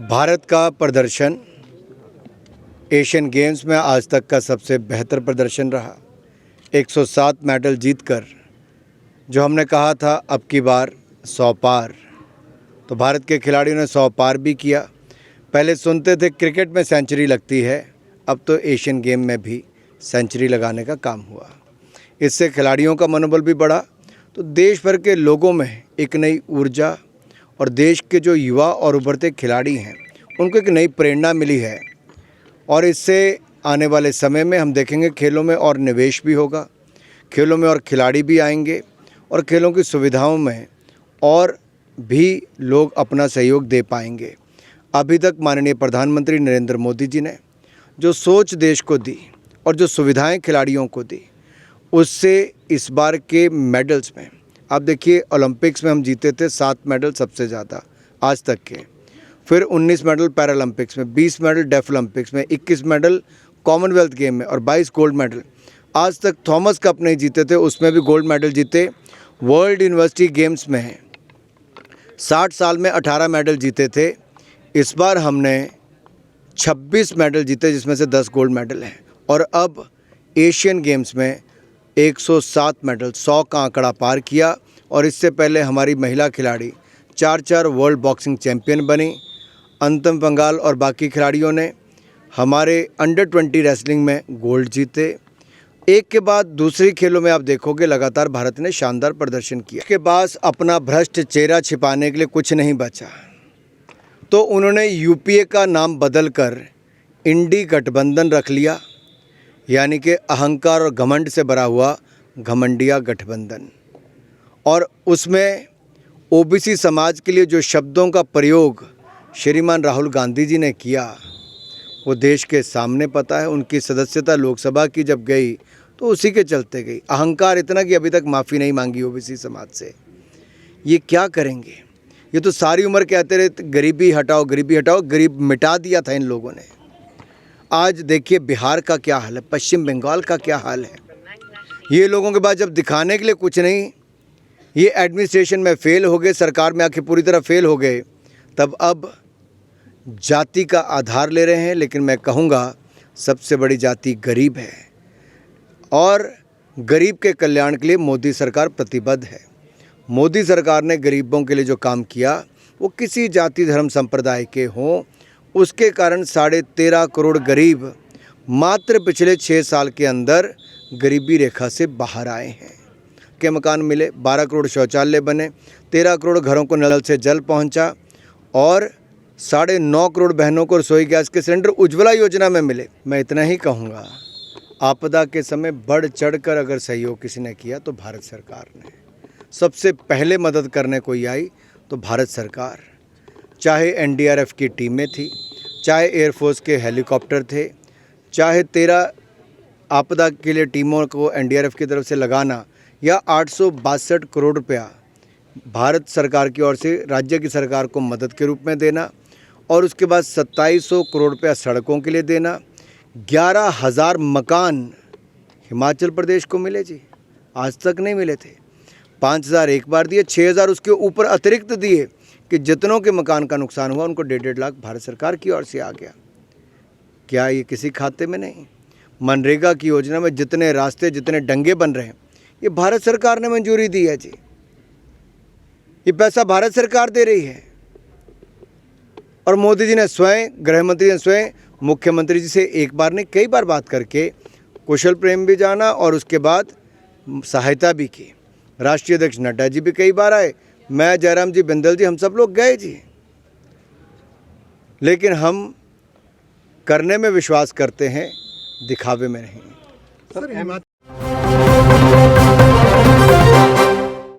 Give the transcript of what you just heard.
भारत का प्रदर्शन Asian games में आज तक का सबसे बेहतर प्रदर्शन रहा। 107 मेडल जीतकर जो हमने कहा था अब की बार 100 पार, तो भारत के खिलाड़ियों ने 100 पार भी किया। पहले सुनते थे क्रिकेट में सेंचुरी लगती है, अब तो एशियन गेम में भी सेंचुरी लगाने का काम हुआ। इससे खिलाड़ियों का मनोबल भी बढ़ा, तो देश भर के लोगों में एक नई ऊर्जा और देश के जो युवा और उभरते खिलाड़ी हैं उनको एक नई प्रेरणा मिली है। और इससे आने वाले समय में हम देखेंगे खेलों में और निवेश भी होगा, खेलों में और खिलाड़ी भी आएंगे और खेलों की सुविधाओं में और भी लोग अपना सहयोग दे पाएंगे। अभी तक माननीय प्रधानमंत्री नरेंद्र मोदी जी ने जो सोच देश को दी और जो सुविधाएं खिलाड़ियों को दी, उससे इस बार के मेडल्स में आप देखिए, ओलंपिक्स में हम जीते थे 7 मेडल सबसे ज़्यादा आज तक के, फिर 19 मेडल पैरालंपिक्स में, 20 मेडल डेफ ओलंपिक्स में, 21 मेडल कॉमनवेल्थ गेम में और 22 गोल्ड मेडल। आज तक थॉमस कप नहीं जीते थे, उसमें भी गोल्ड मेडल जीते। वर्ल्ड यूनिवर्सिटी गेम्स में 60 साल में 18 मेडल जीते थे, इस बार हमने 26 मेडल जीते जिसमें से 10 गोल्ड मेडल हैं। और अब एशियन गेम्स में 107 मेडल, 100 का आंकड़ा पार किया। और इससे पहले हमारी महिला खिलाड़ी 4 वर्ल्ड बॉक्सिंग चैंपियन बनी। अंतम पंगाल और बाकी खिलाड़ियों ने हमारे अंडर 20 रेसलिंग में गोल्ड जीते। एक के बाद दूसरी खेलों में आप देखोगे लगातार भारत ने शानदार प्रदर्शन किया। उसके पास अपना भ्रष्ट चेहरा छिपाने के लिए कुछ नहीं बचा, तो उन्होंने यूपीए का नाम बदलकर इंडी गठबंधन रख लिया, यानी कि अहंकार और घमंड से भरा हुआ घमंडिया गठबंधन। और उसमें ओबीसी समाज के लिए जो शब्दों का प्रयोग श्रीमान राहुल गांधी जी ने किया, वो देश के सामने पता है। उनकी सदस्यता लोकसभा की जब गई तो उसी के चलते गई। अहंकार इतना कि अभी तक माफ़ी नहीं मांगी ओबीसी समाज से। ये क्या करेंगे? ये तो सारी उम्र कहते रहे गरीबी हटाओ, गरीबी हटाओ, गरीब मिटा दिया था इन लोगों ने। आज देखिए बिहार का क्या हाल है, पश्चिम बंगाल का क्या हाल है। ये लोगों के पास जब दिखाने के लिए कुछ नहीं, ये एडमिनिस्ट्रेशन में फेल हो गए, सरकार में आके पूरी तरह फेल हो गए, तब अब जाति का आधार ले रहे हैं। लेकिन मैं कहूँगा सबसे बड़ी जाति गरीब है और गरीब के कल्याण के लिए मोदी सरकार प्रतिबद्ध है। मोदी सरकार ने गरीबों के लिए जो काम किया वो किसी जाति धर्म संप्रदाय के हों, उसके कारण 13.5 करोड़ गरीब मात्र पिछले 6 साल के अंदर गरीबी रेखा से बाहर आए हैं। के मकान मिले, 12 करोड़ शौचालय बने, 13 करोड़ घरों को नल से जल पहुंचा और 9.5 करोड़ बहनों को रसोई गैस के सिलेंडर उज्ज्वला योजना में मिले। मैं इतना ही कहूँगा, आपदा के समय बढ़ चढ़कर अगर सहयोग किसी ने किया तो भारत सरकार ने। सबसे पहले मदद करने कोई आई तो भारत सरकार, चाहे एनडीआरएफ की टीमें थी, चाहे एयरफोर्स के हेलीकॉप्टर थे, चाहे 13 आपदा के लिए टीमों को एनडीआरएफ की तरफ से लगाना, या 862 करोड़ रुपया भारत सरकार की ओर से राज्य की सरकार को मदद के रूप में देना, और उसके बाद 2700 करोड़ रुपया सड़कों के लिए देना। 11,000 मकान हिमाचल प्रदेश को मिले जी, आज तक नहीं मिले थे। 5,000 एक बार दिए, 6,000 उसके ऊपर अतिरिक्त दिए कि जितनों के मकान का नुकसान हुआ उनको 1.5 लाख भारत सरकार की ओर से आ गया। क्या ये किसी खाते में नहीं? मनरेगा की योजना में जितने रास्ते, जितने डंगे बन रहे हैं, ये भारत सरकार ने मंजूरी दी है जी। ये पैसा भारत सरकार दे रही है। और मोदी जी ने स्वयं, गृह मंत्री ने स्वयं मुख्यमंत्री जी से एक बार नहीं कई बार बात करके कुशल प्रेम भी जाना और उसके बाद सहायता भी की। राष्ट्रीय अध्यक्ष नड्डा जी भी कई बार आए, मैं, जयराम जी, बिंदल जी, हम सब लोग गए जी। लेकिन हम करने में विश्वास करते हैं, दिखावे में नहीं।